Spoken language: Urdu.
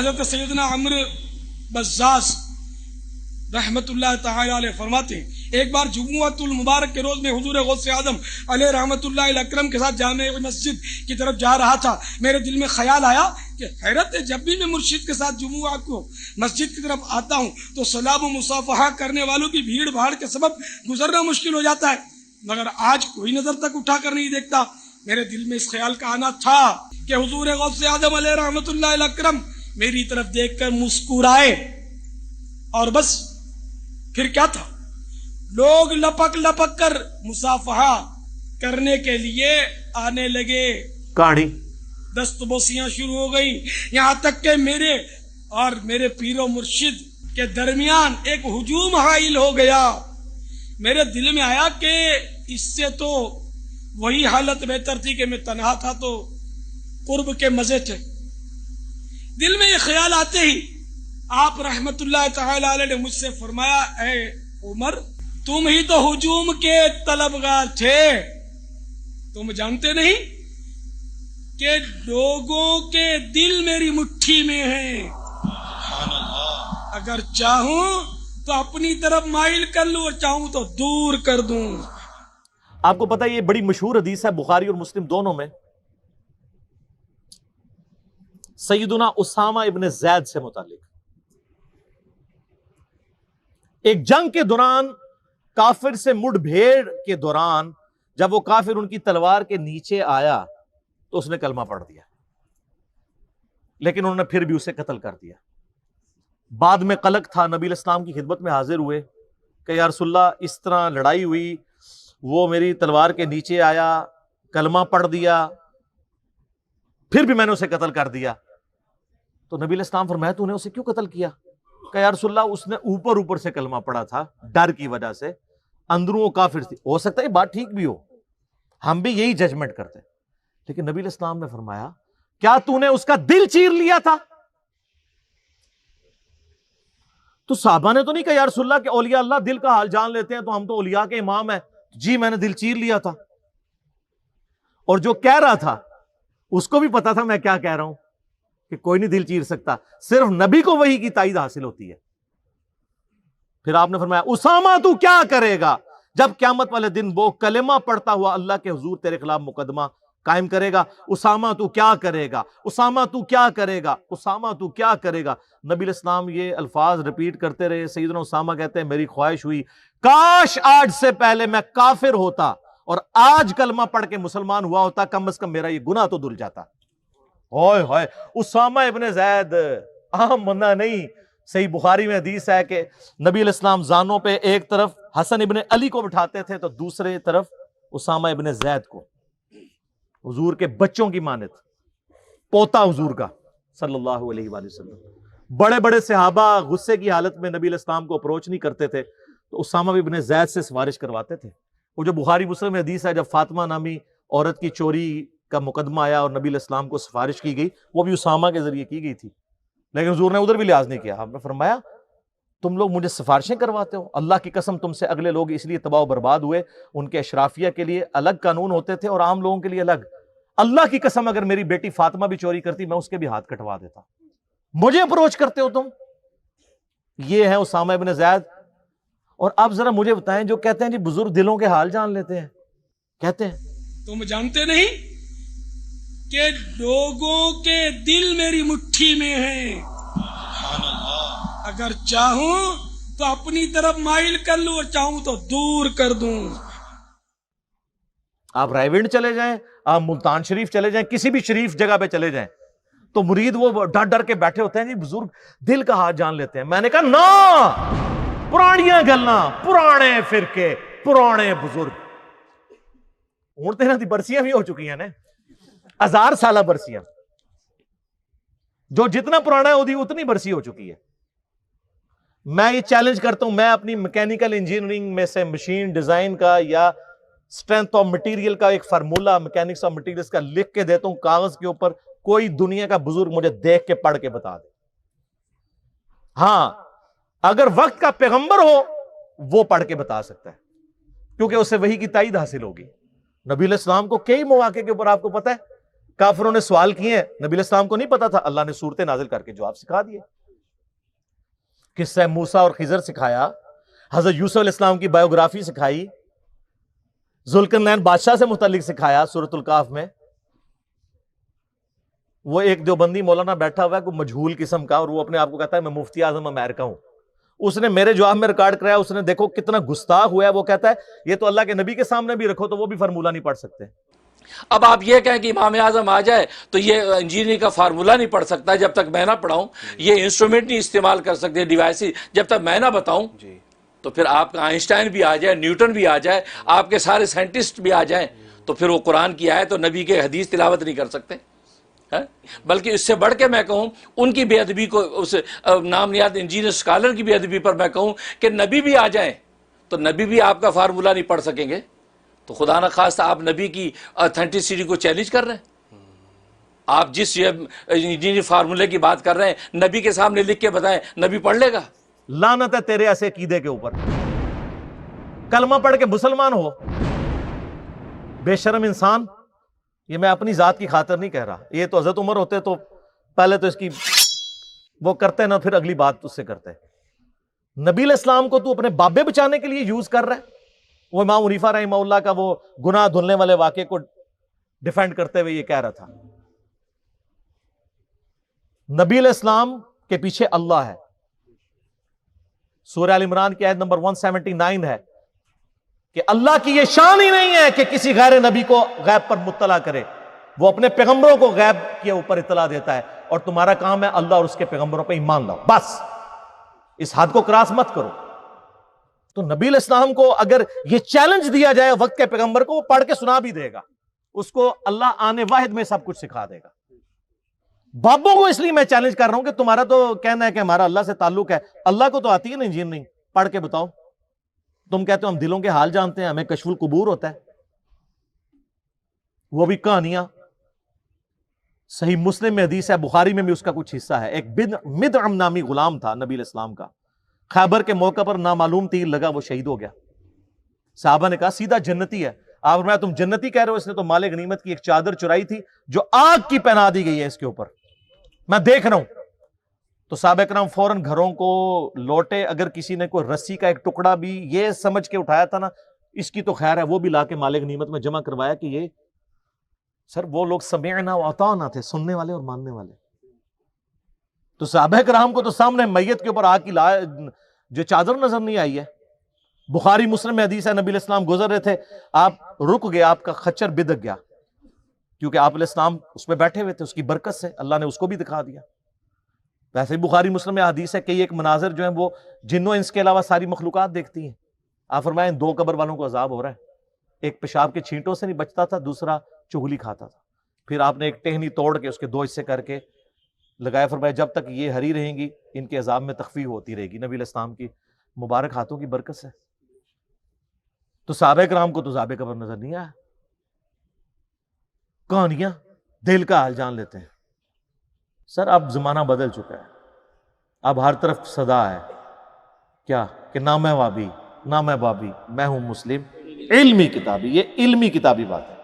حضرت سیدنا عمرو بزاز رحمت اللہ تعالی علیہ فرماتے ہیں ایک بار جمعۃ المبارک کے روز میں حضور غوث اعظم علیہ رحمت اللہ اکرم کے ساتھ جامع مسجد کی طرف جا رہا تھا. میرے دل میں خیال آیا کہ حیرت ہے، جب بھی میں مرشد کے ساتھ جمعہ کو مسجد کی طرف آتا ہوں تو سلام و مصافحہ کرنے والوں کی بھیڑ بھاڑ کے سبب گزرنا مشکل ہو جاتا ہے، مگر آج کوئی نظر تک اٹھا کر نہیں دیکھتا. میرے دل میں اس خیال کا آنا تھا کہ حضور غوث اعظم علیہ رحمت اللہ اکرم میری طرف دیکھ کر مسکرائے، اور بس پھر کیا تھا، لوگ لپک لپک کر مصافحہ کرنے کے لیے آنے لگے. کہانی دست بوسیاں شروع ہو گئی، یہاں تک کہ میرے اور میرے پیر و مرشد کے درمیان ایک ہجوم حائل ہو گیا. میرے دل میں آیا کہ اس سے تو وہی حالت بہتر تھی کہ میں تنہا تھا تو قرب کے مزے تھے. دل میں یہ خیال آتے ہی آپ رحمت اللہ تعالی علیہ نے مجھ سے فرمایا، اے عمر، تم ہی تو ہجوم کے طلبگار تھے، تم جانتے نہیں کہ لوگوں کے دل میری مٹھی میں ہیں، اگر چاہوں تو اپنی طرف مائل کر لوں اور چاہوں تو دور کر دوں. آپ کو پتہ ہے یہ بڑی مشہور حدیث ہے بخاری اور مسلم دونوں میں، سیدنا اسامہ ابن زید سے متعلق. ایک جنگ کے دوران کافر سے مڑ بھیڑ کے دوران جب وہ کافر ان کی تلوار کے نیچے آیا تو اس نے کلمہ پڑھ دیا، لیکن انہوں نے پھر بھی اسے قتل کر دیا. بعد میں قلق تھا، نبی علیہ السلام کی خدمت میں حاضر ہوئے کہ یا رسول اللہ اس طرح لڑائی ہوئی، وہ میری تلوار کے نیچے آیا، کلمہ پڑھ دیا، پھر بھی میں نے اسے قتل کر دیا. تو نبی علیہ السلام فرمایا تو نے اسے کیوں قتل کیا؟ کہ یا رسول اللہ اس نے اوپر سے کلمہ پڑھا تھا، ڈر کی وجہ سے، اندروں وہ کافر تھی. ہو سکتا ہے یہ بات ٹھیک بھی ہو، ہم بھی یہی ججمنٹ کرتے، لیکن نبی علیہ السلام نے فرمایا کیا تو نے اس کا دل چیر لیا تھا؟ تو صحابہ نے تو نہیں کہا یا رسول اللہ کہ اولیاء اللہ دل کا حال جان لیتے ہیں تو ہم تو اولیاء کے امام ہیں. جی میں نے دل چیر لیا تھا. اور جو کہہ رہا تھا اس کو بھی پتا تھا میں کیا کہہ رہا ہوں، کہ کوئی نہیں دل چیر سکتا، صرف نبی کو وحی کی تائید حاصل ہوتی ہے. پھر آپ نے فرمایا اسامہ تو کیا کرے گا جب قیامت والے دن وہ کلمہ پڑھتا ہوا اللہ کے حضور تیرے خلاف مقدمہ قائم کرے گا؟ اسامہ تو کیا کرے گا، اسامہ تو کیا کرے گا، اسامہ تو کیا کرے گا. نبی علیہ السلام یہ الفاظ ریپیٹ کرتے رہے. سیدنا اسامہ کہتے ہیں میری خواہش ہوئی کاش آج سے پہلے میں کافر ہوتا اور آج کلمہ پڑھ کے مسلمان ہوا ہوتا، کم از کم میرا یہ گناہ تو دھل جاتا. ہوئے ہوئے، اسامہ ابن زید عام بندہ نہیں. صحیح بخاری میں حدیث ہے کہ نبی علیہ السلام زانوں پہ ایک طرف حسن ابن علی کو بٹھاتے تھے تو دوسرے طرف اسامہ ابن زید کو، حضور کے بچوں کی مانت، پوتا حضور کا صلی اللہ علیہ وآلہ وسلم. بڑے بڑے صحابہ غصے کی حالت میں نبی علیہ السلام کو اپروچ نہیں کرتے تھے تو اسامہ ابن زید سے سفارش کرواتے تھے. وہ جو بخاری مسلم میں حدیث ہے جب فاطمہ نامی عورت کی چوری کا مقدمہ آیا اور نبی علیہ السلام کو سفارش کی گئی، وہ بھی اسامہ کے ذریعے کی گئی تھی، لیکن حضور نے ادھر بھی لحاظ نہیں کیا. آپ نے فرمایا تم لوگ مجھے سفارشیں کرواتے ہو، اللہ کی قسم تم سے اگلے لوگ اس لیے تباہ و برباد ہوئے، ان کے اشرافیہ کے لیے الگ قانون ہوتے تھے اور عام لوگوں کے لیے الگ. اللہ کی قسم اگر میری بیٹی فاطمہ بھی چوری کرتی میں اس کے بھی ہاتھ کٹوا دیتا. مجھے اپروچ کرتے ہو تم. یہ ہے اسامہ ابن زید. اور اب ذرا مجھے بتائیں جو کہتے ہیں جی بزرگ دلوں کے حال جان لیتے ہیں، کہتے ہیں تم جانتے نہیں کہ لوگوں کے دل میری مٹھی میں ہیں، اگر چاہوں تو اپنی طرف مائل کر لوں اور چاہوں تو دور کر دوں. آپ رائے ونڈ چلے جائیں، آپ ملتان شریف چلے جائیں، کسی بھی شریف جگہ پہ چلے جائیں تو مرید وہ ڈر ڈر کے بیٹھے ہوتے ہیں جی بزرگ دل کا حال جان لیتے ہیں. میں نے کہا نا، پرانیاں گلاں، پرانے فرقے، پرانے بزرگ. ہوں تو انہاں دی برسیاں بھی ہو چکی ہیں نا، 1000 سالہ برسیاں. جو جتنا پرانا ہے وہ اتنی برسی ہو چکی ہے. میں یہ چیلنج کرتا ہوں، میں اپنی میکینیکل انجینئرنگ میں سے مشین ڈیزائن کا یا اسٹرینتھ آف مٹیریل کا ایک فارمولا میکینکس آف مٹیریلز کا لکھ کے دیتا ہوں کاغذ کے اوپر، کوئی دنیا کا بزرگ مجھے دیکھ کے پڑھ کے بتا دے. ہاں اگر وقت کا پیغمبر ہو وہ پڑھ کے بتا سکتا ہے کیونکہ اسے وحی کی تائید حاصل ہوگی. نبی علیہ السلام کو کئی مواقع کے اوپر آپ کو پتا ہے کافروں نے سوال کیے ہیں، نبی علیہ السلام کو نہیں پتا تھا، اللہ نے صورتیں نازل کر کے جواب سکھا دیے. قصہ موسیٰ اور خضر سکھایا، حضرت یوسف علیہ السلام کی بایوگرافی سکھائی، ذوالقرنین بادشاہ سے متعلق سکھایا سورۃ الکہف میں. وہ ایک دیوبندی مولانا بیٹھا ہوا ہے کوئی مجہول قسم کا، اور وہ اپنے آپ کو کہتا ہے میں مفتی اعظم امریکہ ہوں. اس نے میرے جواب میں ریکارڈ کرایا، اس نے دیکھو کتنا گستاخ ہوا ہے. وہ کہتا ہے یہ تو اللہ کے نبی کے سامنے بھی رکھو تو وہ بھی فارمولہ نہیں پڑھ سکتے. اب آپ یہ کہیں کہ امام اعظم آ جائے تو یہ انجینئرنگ کا فارمولہ نہیں پڑھ سکتا جب تک میں نہ پڑھاؤں، یہ انسٹرومنٹ نہیں استعمال کر سکتے، ڈیوائسز جب تک میں نہ بتاؤں. تو پھر آپ کا آئنسٹائن بھی آ جائے، نیوٹن بھی آ جائے، آپ کے سارے سائنٹسٹ بھی آ جائیں، تو پھر وہ قرآن کی آیت اور نبی کے حدیث تلاوت نہیں کر سکتے. بلکہ اس سے بڑھ کے میں کہوں ان کی بے ادبی کو، اس نام نیاد انجینئر اسکالر کی بے ادبی پر میں کہوں کہ نبی بھی آ جائیں تو نبی بھی آپ کا فارمولہ نہیں پڑھ سکیں گے. تو خدا نہ خواستہ آپ نبی کی اتھینٹسٹی کو چیلنج کر رہے ہیں. آپ جس انجینئر فارمولے کی بات کر رہے ہیں نبی کے سامنے لکھ کے بتائیں، نبی پڑھ لے گا؟ لعنت ہے تیرے ایسے عقیدے کے اوپر. کلمہ پڑھ کے مسلمان ہو، بے شرم انسان. یہ میں اپنی ذات کی خاطر نہیں کہہ رہا، یہ تو حضرت عمر ہوتے تو پہلے تو اس کی وہ کرتے نا، پھر اگلی بات اس سے کرتے. نبی علیہ السلام کو تو اپنے بابے بچانے کے لیے یوز کر رہا ہے. وہ امام حنیفہ رحمہ اللہ کا وہ گناہ دھلنے والے واقعے کو ڈیفینڈ کرتے ہوئے یہ کہہ رہا تھا. نبی علیہ السلام کے پیچھے اللہ ہے. سورہ ال عمران کی آیت نمبر 179 ہے کہ اللہ کی یہ شان ہی نہیں ہے کہ کسی غیر نبی کو غیب پر مطلع کرے. وہ اپنے پیغمبروں کو غیب کے اوپر اطلاع دیتا ہے، اور تمہارا کام ہے اللہ اور اس کے پیغمبروں پہ ایمان لاؤ. بس اس حد کو کراس مت کرو. تو نبی علیہ السلام کو اگر یہ چیلنج دیا جائے وقت کے پیغمبر کو، وہ پڑھ کے سنا بھی دے گا، اس کو اللہ آنے واحد میں سب کچھ سکھا دے گا. بابوں کو اس لیے میں چیلنج کر رہا ہوں کہ تمہارا تو کہنا ہے کہ ہمارا اللہ سے تعلق ہے، اللہ کو تو آتی ہے نا انجینئرنگ، پڑھ کے بتاؤ. تم کہتے ہو ہم دلوں کے حال جانتے ہیں، ہمیں کشف القبور ہوتا ہے. وہ بھی کہانیاں. صحیح مسلم میں حدیث ہے، بخاری میں بھی اس کا کچھ حصہ ہے. ایک مدعم نامی غلام تھا نبی علیہ السلام کا، خیبر کے موقع پر نامعلوم تیر لگا، وہ شہید ہو گیا. صحابہ نے کہا سیدھا جنتی ہے. آپ فرمایا تم جنتی کہہ رہے ہو، اس نے تو مال غنیمت کی ایک چادر چرائی تھی جو آگ کی پہنا دی گئی ہے اس کے اوپر، میں دیکھ رہا ہوں. تو صحابہ کرام فوراً گھروں کو لوٹے. اگر کسی نے کوئی رسی کا ایک ٹکڑا بھی یہ سمجھ کے اٹھایا تھا نا اس کی تو خیر ہے، وہ بھی لا کے مال غنیمت میں جمع کروایا کہ یہ سر وہ لوگ سمعنا و اطعنا تھے، سننے والے اور ماننے والے. تو صحابہ کرام کو تو سامنے میت کے اوپر آگ کی جو چادر نظر نہیں آئی ہے. بخاری مسلم میں حدیث ہے، نبی علیہ السلام گزر رہے تھے، آپ رک گئے، آپ کا خچر بدک گیا، کیونکہ آپ علیہ السلام اس میں بیٹھے ہوئے تھے. اس کی برکت سے اللہ نے اس کو بھی دکھا دیا. ویسے ہی بخاری مسلم میں حدیث ہے کہ ایک مناظر جو ہیں وہ جنوں انس کے علاوہ ساری مخلوقات دیکھتی ہیں. آپ فرمائیں دو قبر والوں کو عذاب ہو رہا ہے. ایک پیشاب کے چھینٹوں سے نہیں بچتا تھا، دوسرا چغلی کھاتا تھا. پھر آپ نے ایک ٹہنی توڑ کے اس کے دو حصے کر کے لگایا. فرمایا جب تک یہ ہری رہیں گی ان کے عذاب میں تخفیف ہوتی رہے گی، نبی علیہ السلام کی مبارک ہاتھوں کی برکت سے. تو صحابہ کرام کو تو عذاب قبر نظر نہیں آیا. کہانیاں دل کا حال جان لیتے ہیں. سر اب زمانہ بدل چکا ہے، اب ہر طرف صدا ہے کیا کہ نہ میں وابی نہ میں بابی، میں ہوں مسلم. علمی کتابی، یہ علمی کتابی بات ہے.